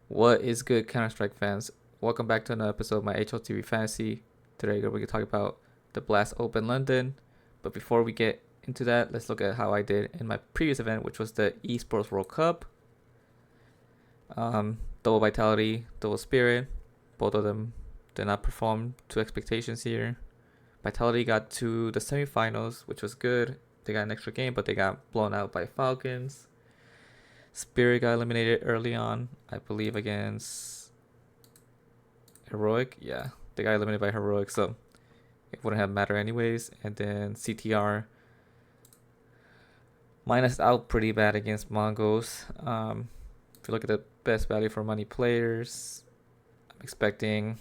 What is good, Counter-Strike fans? Welcome back to another episode of my HLTV Fantasy. Today we're going to talk about the Blast Open London. But before we get into that, let's look at how I did in my previous event, which was the Esports World Cup. Double Vitality, Double Spirit. Both of them did not perform to expectations here. Vitality got to the semifinals, which was good. They got an extra game, but they got blown out by Falcons. Spirit got eliminated early on, I believe, against Heroic. Yeah, they got eliminated by Heroic, so it wouldn't have mattered anyways. And then CTR minus out pretty bad against Mongols. If you look at the best value for money players, I'm expecting,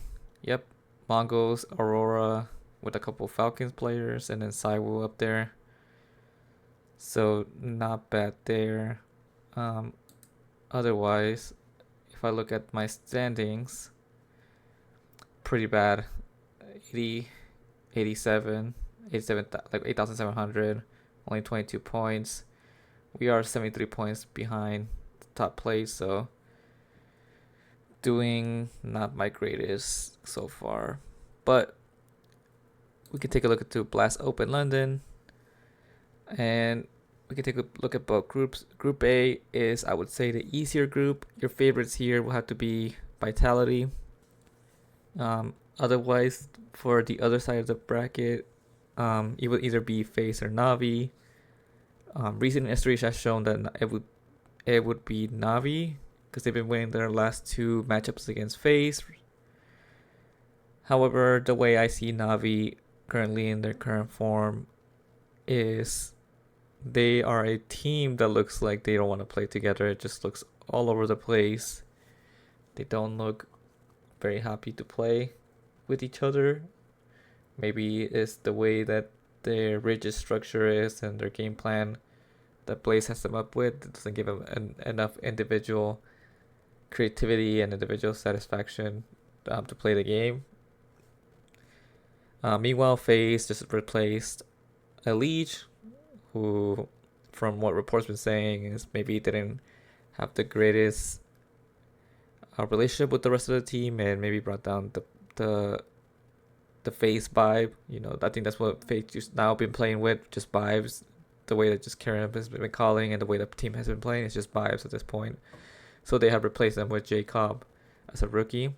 Mongols, Aurora with a couple Falcons players, and then Saiwu up there. So not bad there. Otherwise, if I look at my standings, pretty bad. 80, 87, like 8,700, only 22 points. We are 73 points behind the top place, so doing not my greatest so far. But we can take a look at the Blast Open London, and we can take a look at both groups. Group A is, I would say, the easier group. Your favorites here will have to be Vitality. Otherwise, for the other side of the bracket, it would either be FaZe or Navi. Recent history has shown that it would be Navi because they've been winning their last two matchups against FaZe. However, the way I see Navi currently in their current form is they are a team that looks like they don't want to play together. It just looks all over the place. They don't look very happy to play with each other. Maybe it's the way that their rigid structure is and their game plan that Blaze has them up with. It doesn't give them enough individual creativity and individual satisfaction to play the game. Meanwhile, FaZe just replaced a Leech, who, from what reports been saying, is maybe didn't have the greatest relationship with the rest of the team, and maybe brought down the FaZe vibe. I think that's what FaZe just now been playing with, just vibes. The way that just Karen has been calling and the way the team has been playing is just vibes at this point. So they have replaced them with Jacob as a rookie.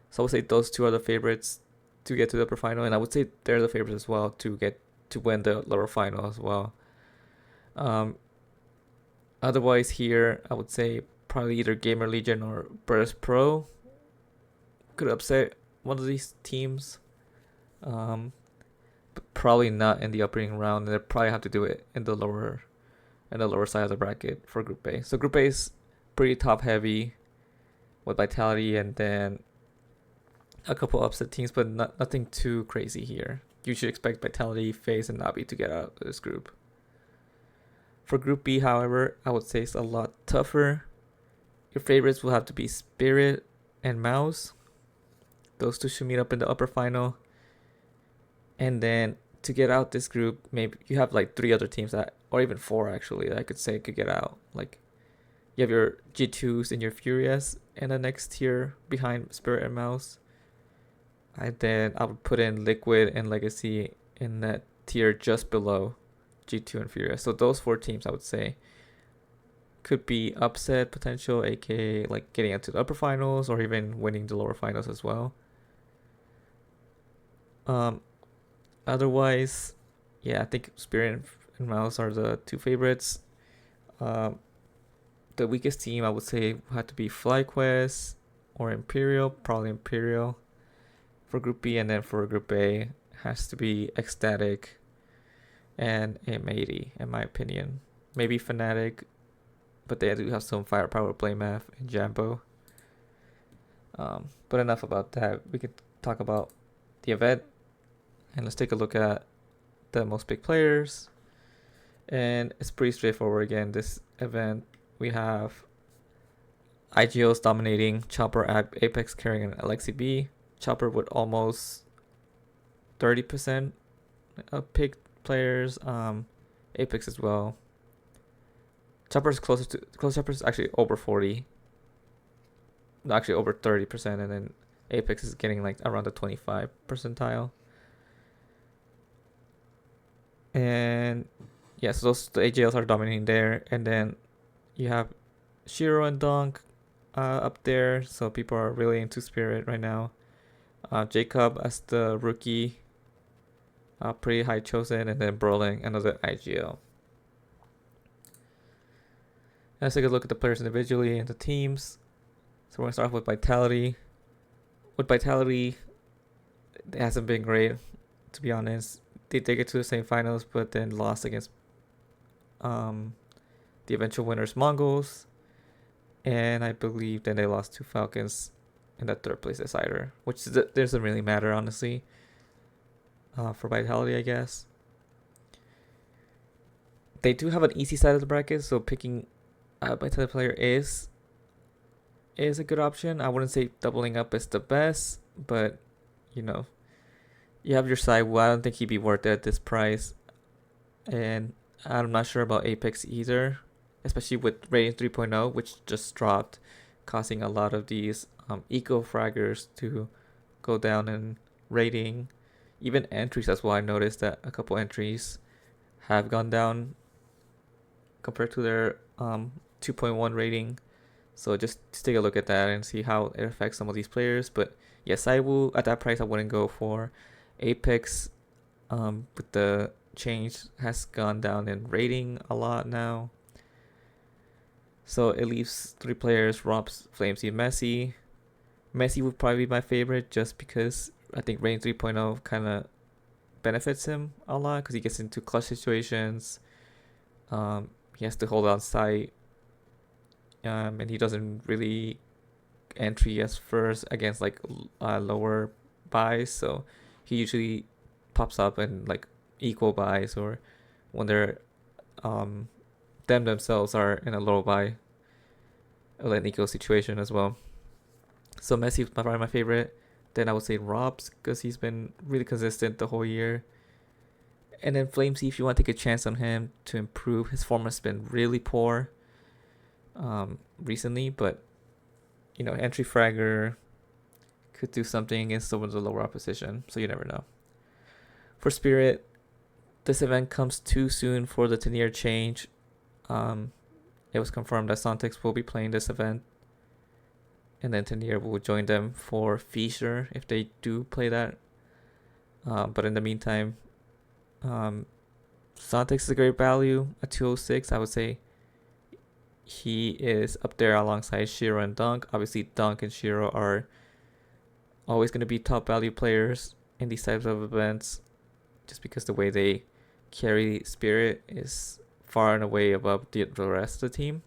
So I would say those two are the favorites to get to the upper final, and I would say they're the favorites as well to win the lower final as well. Otherwise here, I would say probably either Gamer Legion or Burst Pro could upset one of these teams. But probably not in the opening round. They'll probably have to do it in the lower side of the bracket for Group A. So Group A is pretty top heavy with Vitality and then a couple upset teams, but nothing too crazy here. You should expect Vitality, FaZe, and Navi to get out of this group. For Group B, however, I would say it's a lot tougher. Your favorites will have to be Spirit and Mouse. Those two should meet up in the upper final. And then to get out this group, maybe you have like three other teams or even four actually, that I could say could get out. Like you have your G2s and your Furious in the next tier behind Spirit and Mouse. And then I would put in Liquid and Legacy in that tier just below G2 and Furious. So those four teams I would say could be upset potential, aka like getting into the upper finals or even winning the lower finals as well. Otherwise, I think Spirit and Mouse are the two favorites. The weakest team I would say had to be FlyQuest or Imperial, probably Imperial for Group B, and then for Group A has to be Ecstatic and M80 in my opinion. Maybe Fnatic, but they do have some firepower with Playmath and Jambo. But enough about that. We could talk about the event, and let's take a look at the most big players. And it's pretty straightforward again. This event, we have IGO's dominating, Chopper, Apex carrying an Alexi B. Chopper with almost 30% of picked players. Apex as well. Chopper's close. Chopper's actually over 40. actually over 30%, and then Apex is getting like around the 25 percentile. And yeah, so those the AGLs are dominating there, and then you have Shiro and Dunk up there, so people are really into Spirit right now. Jacob as the rookie, pretty high chosen, and then Brolin, another IGL. Let's take a look at the players individually and the teams. So we're gonna start off with Vitality. With Vitality, it hasn't been great, to be honest. They did get to the semifinals, but then lost against the eventual winners, Mongols, and I believe then they lost to Falcons in that third place decider, which doesn't really matter, honestly, for Vitality, I guess. They do have an easy side of the bracket, so picking a Vitality player is a good option. I wouldn't say doubling up is the best, but you know, you have your side. Well, I don't think he'd be worth it at this price, and I'm not sure about Apex either, especially with rating 3.0, which just dropped, causing a lot of these eco fraggers to go down in rating. Even entries as well. I noticed that a couple entries have gone down compared to their 2.1 rating. So just take a look at that and see how it affects some of these players. But yes, I will, at that price, I wouldn't go for Apex. With the change has gone down in rating a lot now. So it leaves 3 players: Robs, Flamesy, and Messi. Messi would probably be my favorite just because I think rating 3.0 kind of benefits him a lot because he gets into clutch situations. He has to hold on site. And he doesn't really entry as first against like lower buys, so he usually pops up in like equal buys or when they're them themselves are in a low buy, an equal situation as well. So Messi is probably my favorite. Then I would say Robs because he's been really consistent the whole year. And then Flamesy, if you want to take a chance on him to improve, his form has been really poor recently, but you know, entry fragger could do something against some of the lower opposition, so you never know. For Spirit, this event comes too soon for the Tenier change. It was confirmed that Sontex will be playing this event, and then Tenier will join them for Fisher if they do play that. But in the meantime, Sontex is a great value at 206. I would say he is up there alongside Shiro and Dunk. Obviously, Dunk and Shiro are always going to be top value players in these types of events just because the way they carry Spirit is far and away above the rest of the team.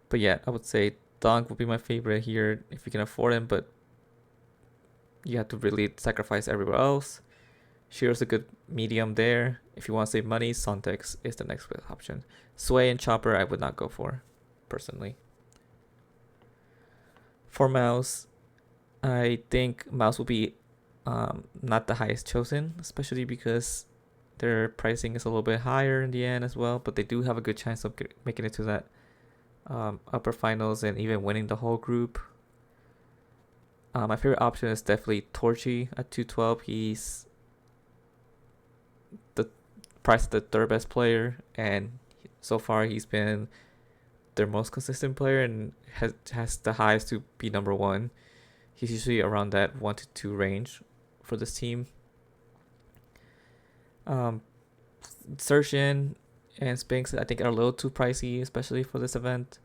But yeah, I would say Dunk would be my favorite here if you can afford him, but you have to really sacrifice everywhere else. Shiro's a good medium there. If you want to save money, Sontex is the next best option. Sway and Chopper I would not go for, personally. For Mouse, I think Mouse will be not the highest chosen, especially because their pricing is a little bit higher in the end as well, but they do have a good chance of making it to that upper finals and even winning the whole group. My favorite option is definitely Torchy at 212. He's the price of the third best player, and so far he's been their most consistent player and has the highest to be number 1. He's usually around that 1 to 2 range for this team. Sershin and Spinks I think are a little too pricey, especially for this event.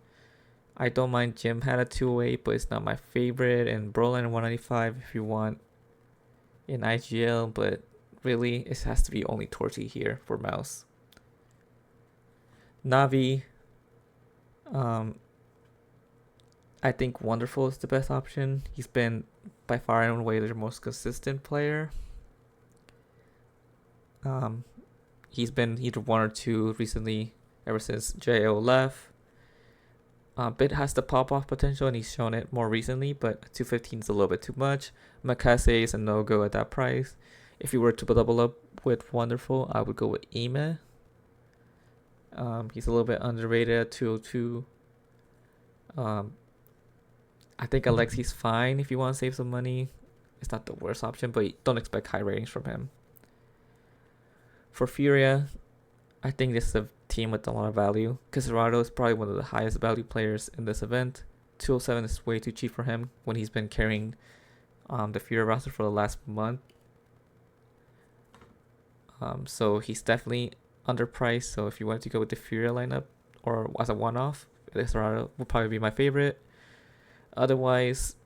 I don't mind Jim had a 208, but it's not my favorite. And Brolin 195 if you want in IGL, but really it has to be only Torchy here for Mouse. Navi, I think Wonderful is the best option. He's been by far and away their most consistent player. He's been either 1 or 2 recently ever since JO left. Bit has the pop-off potential and he's shown it more recently, but 215 is a little bit too much. Makase is a no-go at that price. If you were to double up with Wonderful, I would go with Ime. He's a little bit underrated at 202. I think Alexi's fine if you want to save some money. It's not the worst option, but don't expect high ratings from him. For Furia, I think this is a team with a lot of value. Caserado is probably one of the highest value players in this event. 207 is way too cheap for him when he's been carrying the Furia roster for the last month. So he's definitely underpriced. So if you wanted to go with the Furia lineup or as a one-off, Caserado will probably be my favorite. Otherwise,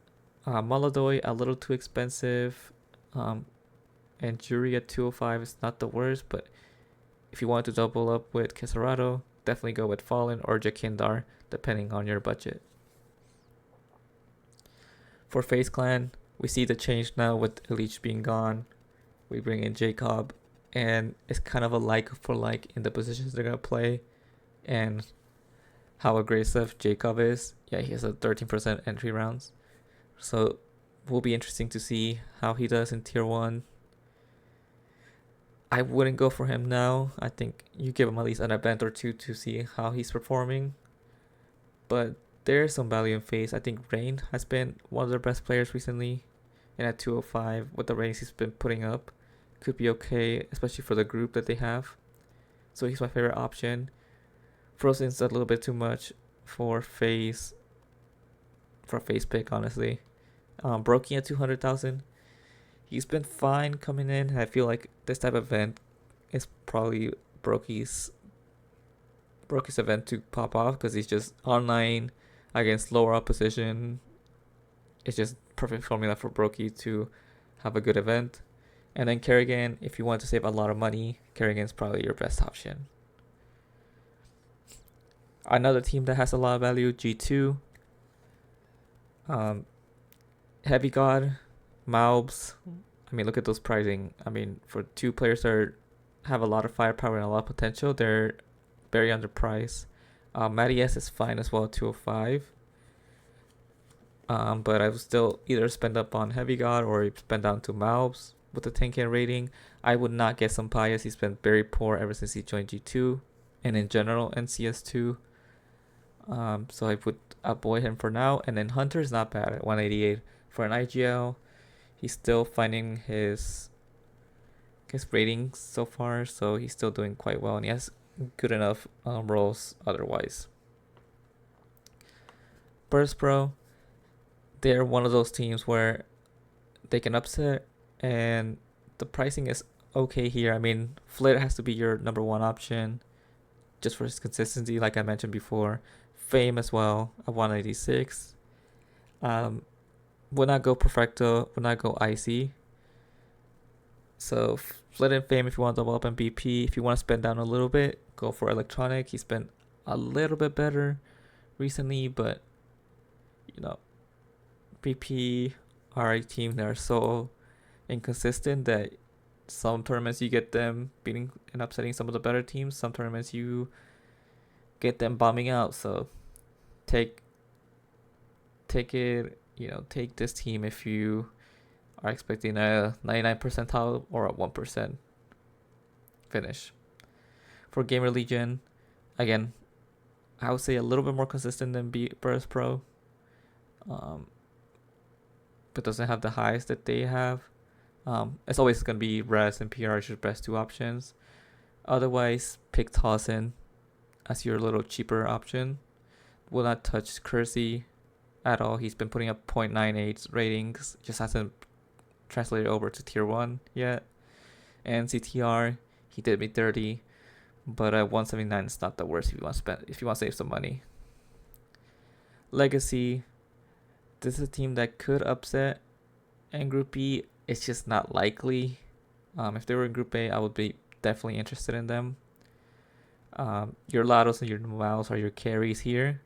Maladoy a little too expensive, and Jury at 205 is not the worst, but if you want to double up with Caserado, definitely go with Fallen or Jakindar, depending on your budget. For FaZe Clan, we see the change now with Elite being gone. We bring in Jacob, and it's kind of a like for like in the positions they're going to play and how aggressive Jacob is. Yeah, he has a 13% entry rounds. So will be interesting to see how he does in tier 1. I wouldn't go for him now. I think you give him at least an event or two to see how he's performing. But there's some value in FaZe. I think Rain has been one of their best players recently. And at 205, with the ratings he's been putting up, could be okay, especially for the group that they have. So he's my favorite option. Frozen's a little bit too much for FaZe. For a FaZe pick, honestly. Brokey at 200,000. He's been fine coming in. I feel like this type of event is probably Brokey's event to pop off because he's just online against lower opposition. It's just perfect formula for Brokey to have a good event. And then Kerrigan, if you want to save a lot of money, Kerrigan's probably your best option. Another team that has a lot of value, G2. Heavy God, Malbs. I mean, look at those pricing. I mean, for two players that have a lot of firepower and a lot of potential, they're very underpriced. Matty S is fine as well, 205. But I would still either spend up on Heavy God or spend down to Malbs with the 10k rating. I would not get Sampaio. He's been very poor ever since he joined G2 and in general NCS2. So I would avoid him for now. And then Hunter's not bad at 188 for an IGL. He's still finding his ratings so far, so he's still doing quite well, and he has good enough roles otherwise. Burst Pro, they're one of those teams where they can upset, and the pricing is okay here. I mean, Flit has to be your number one option just for his consistency, like I mentioned before. Fame as well at 186. Would not go Perfecto, would not go Icy. So Flit and Fame if you want to double up on BP. If you want to spend down a little bit, go for Electronic. He's been a little bit better recently, but you know, BP are a team that are so inconsistent that some tournaments you get them beating and upsetting some of the better teams. Some tournaments you get them bombing out. So take it, take this team if you are expecting a 99 percentile or a 1% finish. For Gamer Legion, again, I would say a little bit more consistent than Burst Pro, but doesn't have the highs that they have. It's always going to be Res and PR as your best two options. Otherwise, pick Tossin as your little cheaper option. Will not touch Kersey at all. He's been putting up 0.98 ratings, just hasn't translated over to tier 1 yet. And CTR, he did me 30, but at 179 is not the worst if you want to save some money. Legacy, this is a team that could upset in Group B. It's just not likely. If they were in Group A, I would be definitely interested in them. Your Lados and your Mouse are your carries here,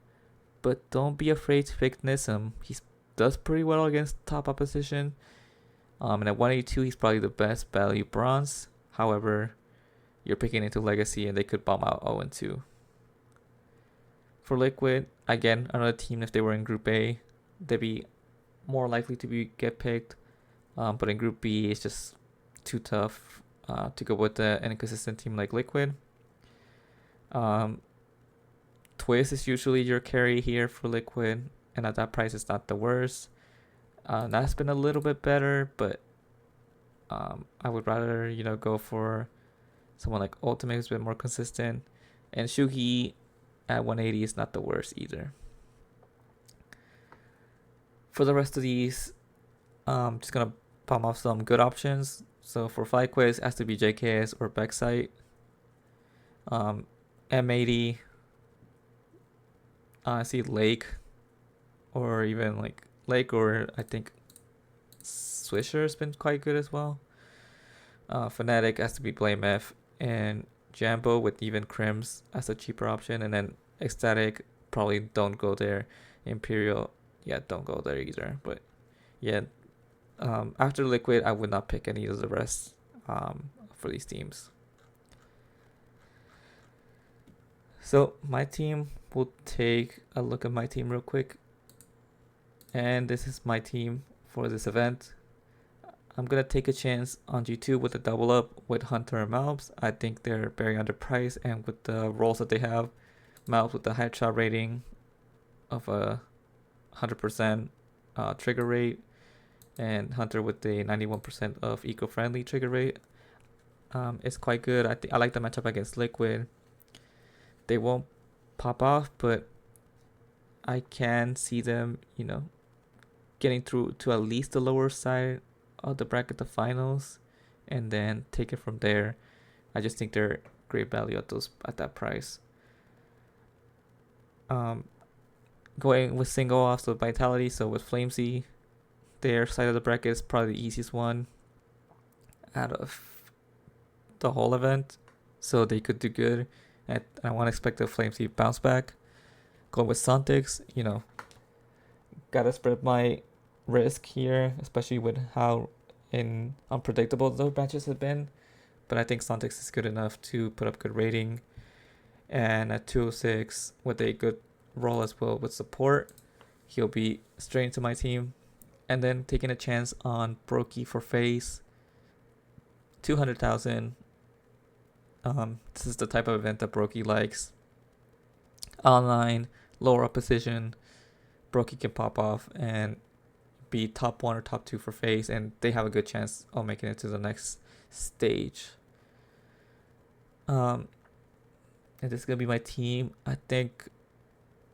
but don't be afraid to pick Nism. He does pretty well against top opposition. And at 182, he's probably the best value bronze. However, you're picking into Legacy and they could bomb out 0-2. For Liquid, again, another team, if they were in Group A, they'd be more likely to get picked. But in Group B, it's just too tough to go with an inconsistent team like Liquid. Twist is usually your carry here for Liquid. and at that price, it's not the worst. That's been a little bit better, but I would rather go for someone like Ultimate who's been more consistent, and Shugi at 180 is not the worst either. For the rest of these, just gonna palm off some good options. So for Flight Quiz, it has to be JKS or Backsite. M80, I see Lake, or even like Lake, or I think Swisher's been quite good as well. Fnatic has to be Blame F, and Jambo with even Crims as a cheaper option, and then Ecstatic, probably don't go there. Imperial, yeah, don't go there either. But yeah, after Liquid, I would not pick any of the rest for these teams. So my team, we'll take a look at my team real quick. And this is my team for this event. I'm going to take a chance on G2 with a double up with Hunter and Malbs. I think they're very underpriced, and with the roles that they have, Malbs with the headshot rating of a 100% trigger rate, and Hunter with the 91% of eco-friendly trigger rate, it's quite good. I like the matchup against Liquid. They won't pop off, but I can see them, getting through to at least the lower side of the bracket, the finals, and then take it from there. I just think they're great value at that price. Going with single off, so Vitality, so with Flamesy, their side of the bracket is probably the easiest one out of the whole event, so they could do good. And I want to expect the Flamesy bounce back. Going with Sontics, gotta spread my risk here, especially with how unpredictable those matches have been. But I think Sontics is good enough to put up good rating. And at 206, with a good role as well with support, he'll be straight into my team. And then taking a chance on Brokey for FaZe, 200,000. This is the type of event that Brokey likes. Online, lower opposition, Brokey can pop off and be top 1 or top 2 for FaZe, and they have a good chance of making it to the next stage. And this is gonna be my team. I think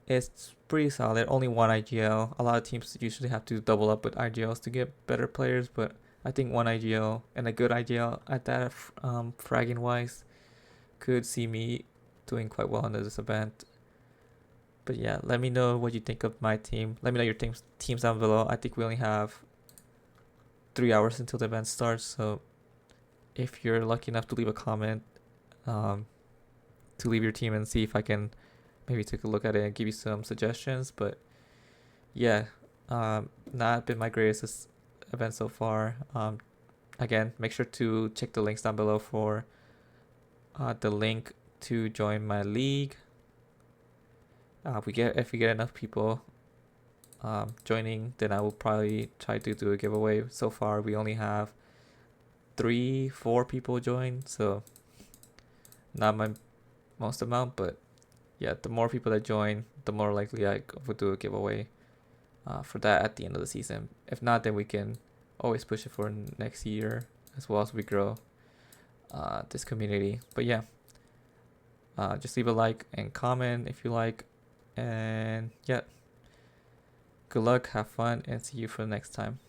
it's pretty solid. Only one IGL. A lot of teams usually have to double up with IGLs to get better players, but I think one IGL and a good IGL at that, fragging wise, could see me doing quite well under this event. But yeah, let me know what you think of my team. Let me know your teams down below. I think we only have 3 hours until the event starts, so if you're lucky enough to leave a comment, to leave your team and see if I can maybe take a look at it and give you some suggestions. But yeah, not been my greatest event so far. Again, make sure to check the links down below for the link to join my league. If we get enough people joining, then I will probably try to do a giveaway. So far, we only have 3-4 people join, so not my most amount, but yeah, the more people that join, the more likely I would do a giveaway for that at the end of the season. If not, then we can always push it for next year as well as we grow this community. But yeah, just leave a like and comment if you like, and yeah, good luck, have fun, and see you for the next time.